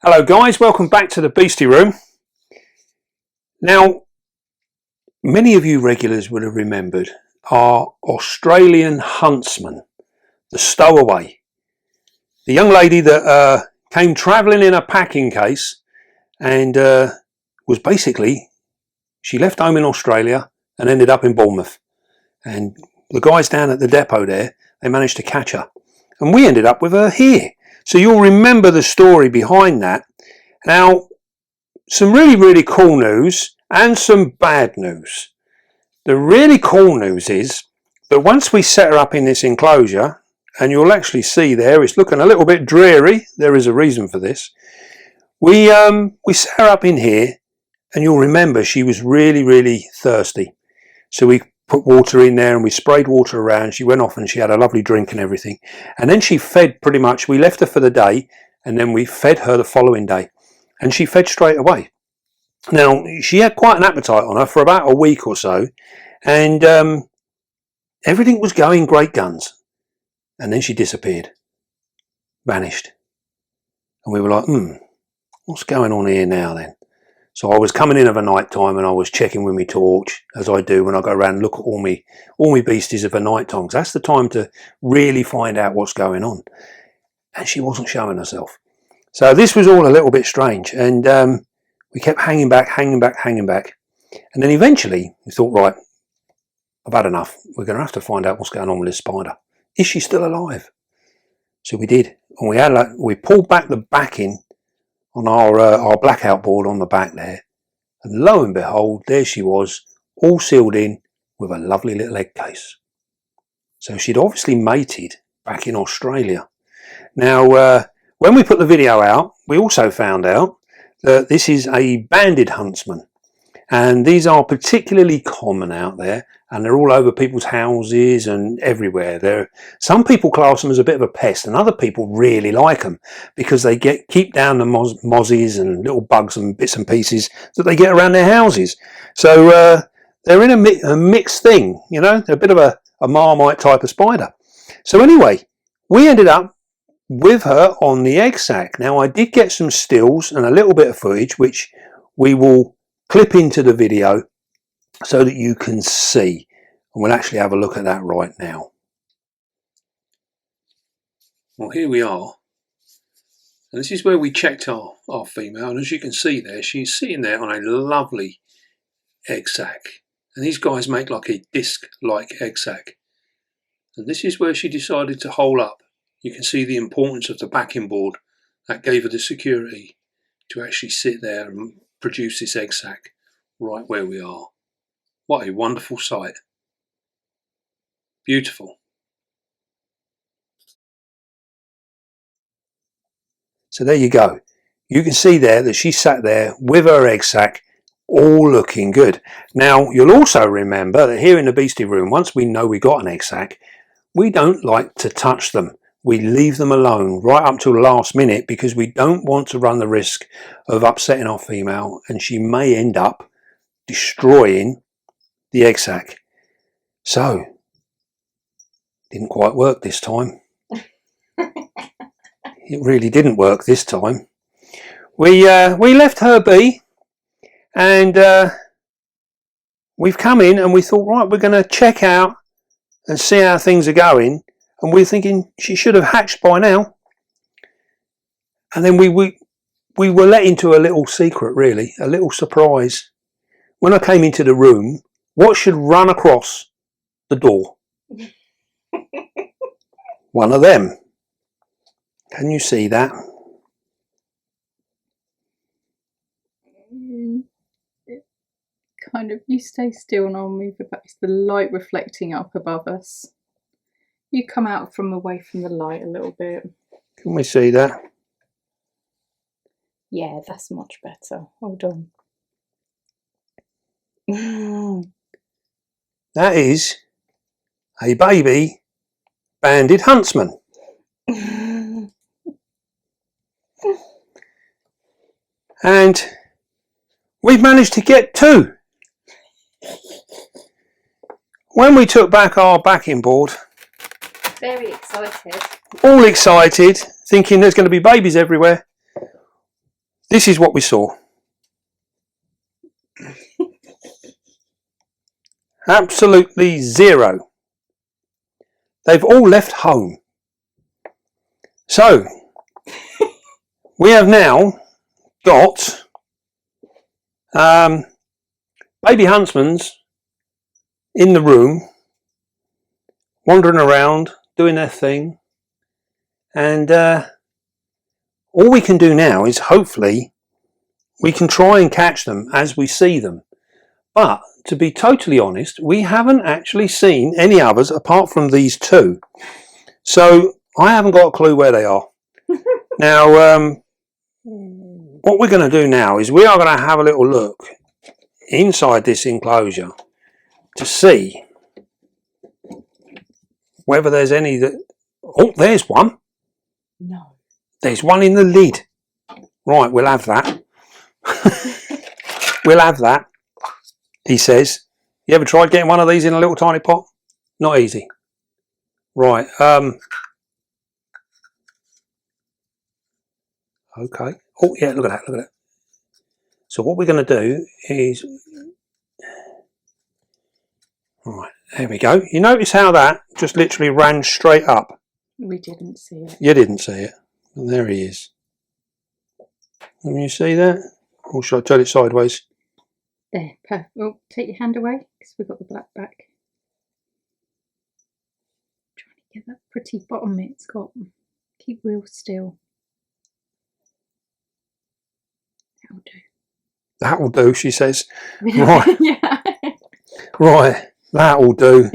Hello guys, welcome back to the Beastie Room. Now, many of you regulars would have remembered our Australian huntsman, the stowaway. The young lady that came travelling in a packing case and was basically, she left home in Australia and ended up in Bournemouth. And the guys down at the depot there, they managed to catch her. And we ended up with her here. So you'll remember the story behind that. Now, some really cool news and some bad news. The really cool news is that once we set her up in this enclosure, and you'll actually see there, it's looking a little bit dreary. There is a reason for this. We set her up in here, and you'll remember she was really thirsty. So we put water in there and we sprayed water around. She went off and she had a lovely drink and everything. And then she fed pretty much. We left her for the day and then we fed her the following day. And she fed straight away. Now, she had quite an appetite on her for about a week or so. And everything was going great guns. And then she disappeared. Vanished. And we were like, what's going on here now then? So I was coming in of a night time and I was checking with my torch, as I do when I go around and look at all me beasties of a night time, because that's the time to really find out what's going on. And she wasn't showing herself. So this was all a little bit strange, and we kept hanging back. And then eventually we thought, right, I've had enough. We're going to have to find out what's going on with this spider. Is she still alive? So we did. And we pulled back the backing on our blackout board on the back there, and lo and behold, there she was, all sealed in with a lovely little egg case. So she'd obviously mated back in Australia. Now, when we put the video out, we also found out that this is a banded huntsman, and these are particularly common out there, and they're all over people's houses and everywhere. Some people class them as a bit of a pest, and other people really like them because they keep down the mozzies and little bugs and bits and pieces that they get around their houses. So they're in a mixed thing, you know. They're a bit of a Marmite type of spider. So anyway, we ended up with her on the egg sac. Now, I did get some stills and a little bit of footage, which we will clip into the video so that you can see, and we'll actually have a look at that right now. Well, here we are, and this is where we checked our female, and as you can see there, she's sitting there on a lovely egg sac, and these guys make like a disc-like egg sac, and this is where she decided to hole up. You can see the importance of the backing board that gave her the security to actually sit there and produce this egg sac right where we are. What a wonderful sight. Beautiful. So there you go. You can see there that she sat there with her egg sac, all looking good. Now, you'll also remember that here in the Beastie Room, once we know we got an egg sac, we don't like to touch them. We leave them alone right up till the last minute because we don't want to run the risk of upsetting our female, and she may end up destroying the egg sac. So, didn't quite work this time. It really didn't work this time. We left her be, and we've come in and we thought, right, we're going to check out and see how things are going. And we're thinking she should have hatched by now. And then we were let into a little secret, really, a little surprise. When I came into the room, what should run across the door? One of them. Can you see that? Kind of, you stay still and I'll move it back. It's the light reflecting up above us. You come out from away from the light a little bit. Can we see that? Yeah, that's much better. Hold on. That is a baby banded huntsman. And we've managed to get two. When we took back our backing board, very excited. All excited, thinking there's going to be babies everywhere. this is what we saw. Absolutely zero. They've all left home. So, we have now got baby huntsmans in the room, wandering around, doing their thing. And all we can do now is hopefully we can try and catch them as we see them. But to be totally honest, we haven't actually seen any others apart from these two. So I haven't got a clue where they are. Now, what we're going to do now is we are going to have a little look inside this enclosure to see whether there's any that... Oh, there's one. No. There's one in the lid. Right, we'll have that. We'll have that, he says. You ever tried getting one of these in a little tiny pot? Not easy. Right. Okay. Oh, yeah, look at that, look at that. So what we're going to do is... Right, there we go. You notice how that just literally ran straight up? We didn't see it. You didn't see it. And there he is. Can you see that? Or should I turn it sideways? There, perfect. Oh, take your hand away because we've got the black back. Trying to get that pretty bottom it's got. Keep real still. That'll do. That'll do, she says. Right. Yeah. Right, that'll do.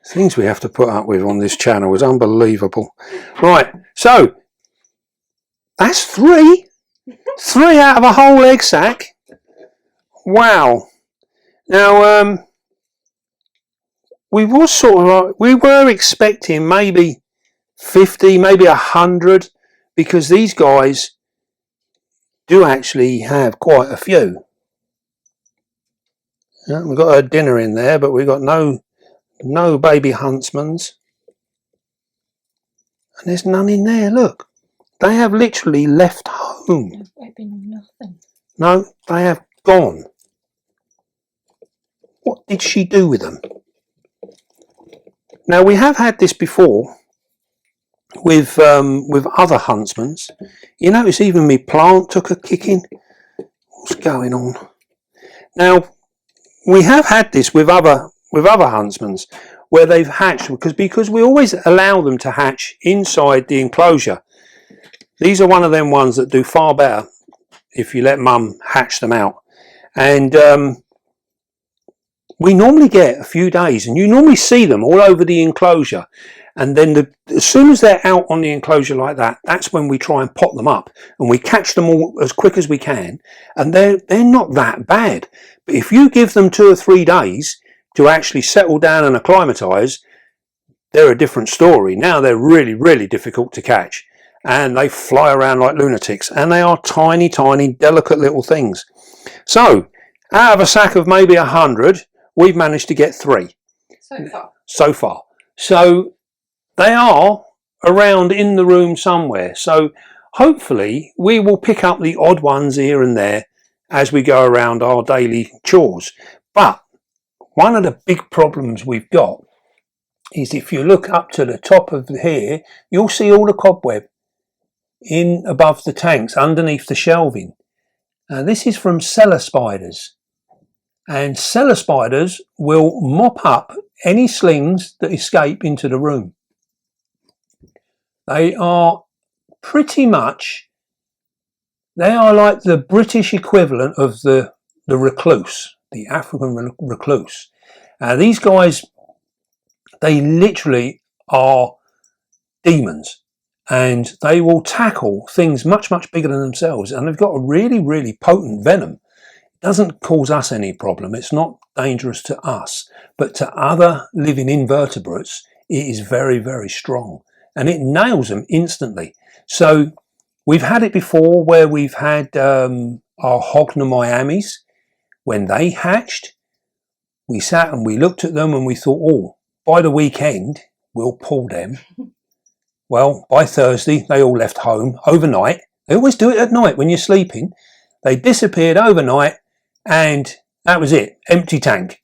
Things we have to put up with on this channel is unbelievable. Right, so that's three. 3 out of a whole egg sack. Wow. Now, we was sort of like, we were expecting maybe 50, maybe 100, because these guys do actually have quite a few. Yeah, we've got a dinner in there, but we've got no baby huntsmans. And there's none in there, look. They have literally left home. No webbing or nothing. No, they have gone. What did she do with them? Now, we have had this before with other huntsmans. You notice even my plant took a kicking. What's going on? Now, we have had this with other huntsmans where they've hatched because we always allow them to hatch inside the enclosure. These are one of them ones that do far better if you let mum hatch them out. And we normally get a few days, and you normally see them all over the enclosure. And then as soon as they're out on the enclosure like that, that's when we try and pot them up, and we catch them all as quick as we can. And they're not that bad. But if you give them 2 or 3 days to actually settle down and acclimatise, they're a different story. Now they're really, really difficult to catch. And they fly around like lunatics. And they are tiny, tiny, delicate little things. So, out of a sack of maybe 100, we've managed to get 3. So far. So, they are around in the room somewhere. So, hopefully, we will pick up the odd ones here and there as we go around our daily chores. But, one of the big problems we've got is if you look up to the top of here, you'll see all the cobweb in above the tanks, underneath the shelving. This is from cellar spiders. And cellar spiders will mop up any slings that escape into the room. They are pretty much, they are like the British equivalent of the recluse, the African recluse. These guys, they literally are demons, and they will tackle things much, much bigger than themselves. And they've got a really, really potent venom. It doesn't cause us any problem. It's not dangerous to us, but to other living invertebrates, it is very, very strong, and it nails them instantly. So we've had it before where we've had our Hogna Miamis. When they hatched, we sat and we looked at them and we thought, oh, by the weekend, we'll pull them. Well, by Thursday, they all left home overnight. They always do it at night when you're sleeping. They disappeared overnight and that was it, empty tank.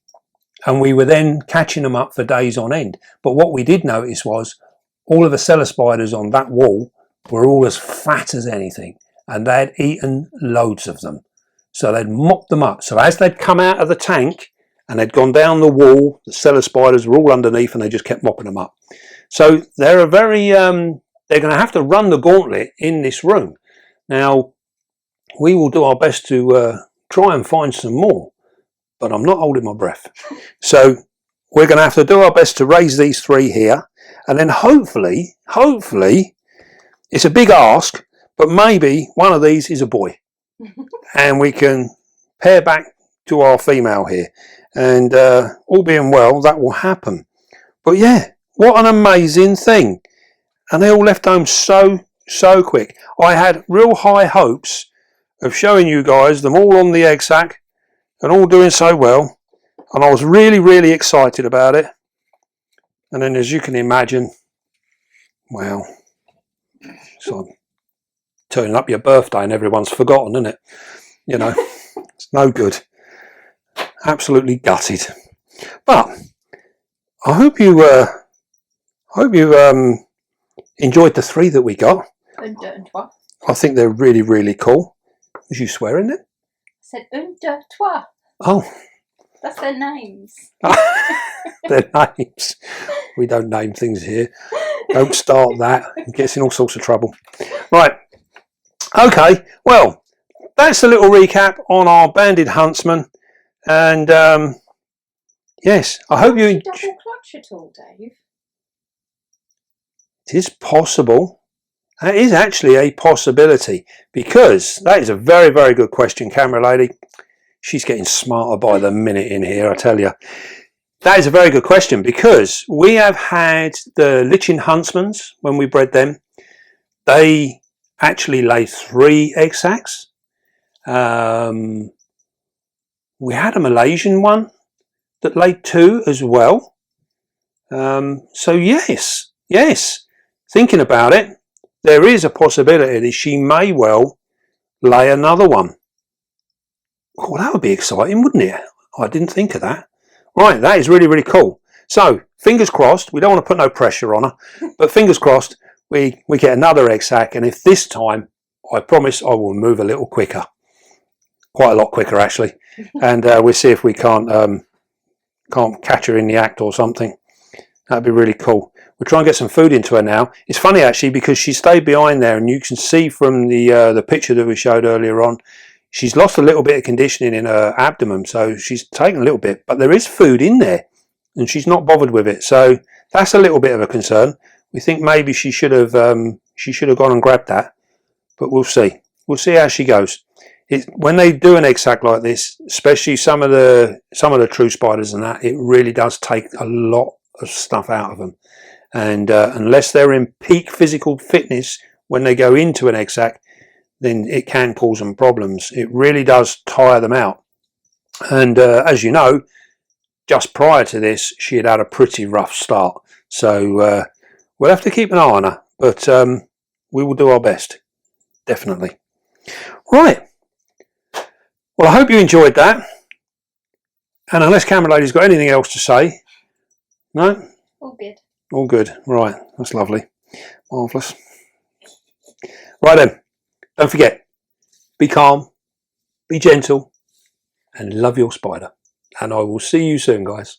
And we were then catching them up for days on end. But what we did notice was all of the cellar spiders on that wall were all as fat as anything, and they had eaten loads of them. So they'd mopped them up. So as they'd come out of the tank and they'd gone down the wall, the cellar spiders were all underneath and they just kept mopping them up. So they're they're going to have to run the gauntlet in this room. Now, we will do our best to try and find some more, but I'm not holding my breath. So we're going to have to do our best to raise these 3 here, and then hopefully, it's a big ask, but maybe one of these is a boy, and we can pair back to our female here, and all being well, that will happen. But yeah, what an amazing thing. And they all left home so quick. I had real high hopes of showing you guys them all on the egg sac and all doing so well, and I was really excited about it. And then, as you can imagine, well, it's like turning up your birthday and everyone's forgotten, isn't it? You know, it's no good. Absolutely gutted. But I hope you enjoyed the 3 that we got. I think they're really cool. Was you swearing then? I said un, deux, trois. Oh. That's their names. Their names. We don't name things here. Don't start that. It gets in all sorts of trouble. Right. Okay. Well, that's a little recap on our Banded Huntsman. And yes, I hope you double clutch at all, Dave? It is possible. That is actually a possibility, because that is a very good question, camera lady. She's getting smarter by the minute in here, I tell you. That is a very good question, because we have had the Hitched Huntsmans when we bred them. They actually lay 3 egg sacs. We had a Malaysian one that laid 2 as well. So yes, thinking about it, there is a possibility that she may well lay another one. Oh, that would be exciting, wouldn't it? I didn't think of that. Right, that is really cool. So, fingers crossed. We don't want to put no pressure on her, but fingers crossed we get another egg sac, and if this time, I promise I will move a little quicker. Quite a lot quicker, actually. And we'll see if we can't catch her in the act or something. That'd be really cool. We'll try and get some food into her now. It's funny actually, because she stayed behind there, and you can see from the picture that we showed earlier on, she's lost a little bit of conditioning in her abdomen, so she's taken a little bit, but there is food in there and she's not bothered with it, so that's a little bit of a concern. We think maybe she should have gone and grabbed that, but we'll see how she goes. When they do an egg sac like this, especially some of the true spiders and that, it really does take a lot of stuff out of them. And unless they're in peak physical fitness when they go into an egg sac, then it can cause them problems. It really does tire them out. And as you know, just prior to this, she had had a pretty rough start. So we'll have to keep an eye on her, but we will do our best, definitely. Right. Well, I hope you enjoyed that. And unless camera lady's got anything else to say, no? All good. All good. Right. That's lovely. Marvellous. Right then. Don't forget, be calm, be gentle, and love your spider. And I will see you soon, guys.